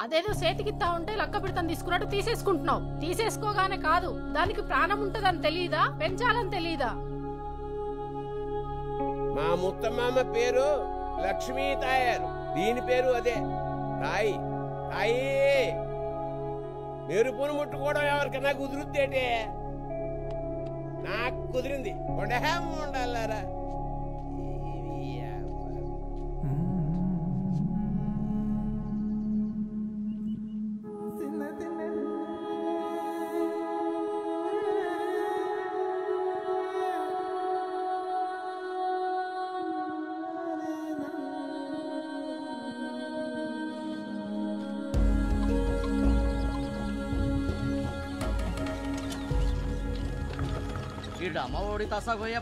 అదేదో చేతికిత్తా ఉంటే లక్క పిడతను తీసుకున్నట్టు తీసేసుకుంటున్నావు. తీసేసుకోగానే కాదు, దానికి ప్రాణం ఉంటదని తెలీదా? పెంచాలని తెలీదా? మా ముత్తమామ పేరు లక్ష్మీ తాయారు, దీని పేరు అదే తాయి. తాయి మెరుపును ముట్టుకోవడం ఎవరికన్నా కుదురుద్దేటే? నాకు కుదిరింది. ఉండాలారా అమ్మ ఓడి తసగోయ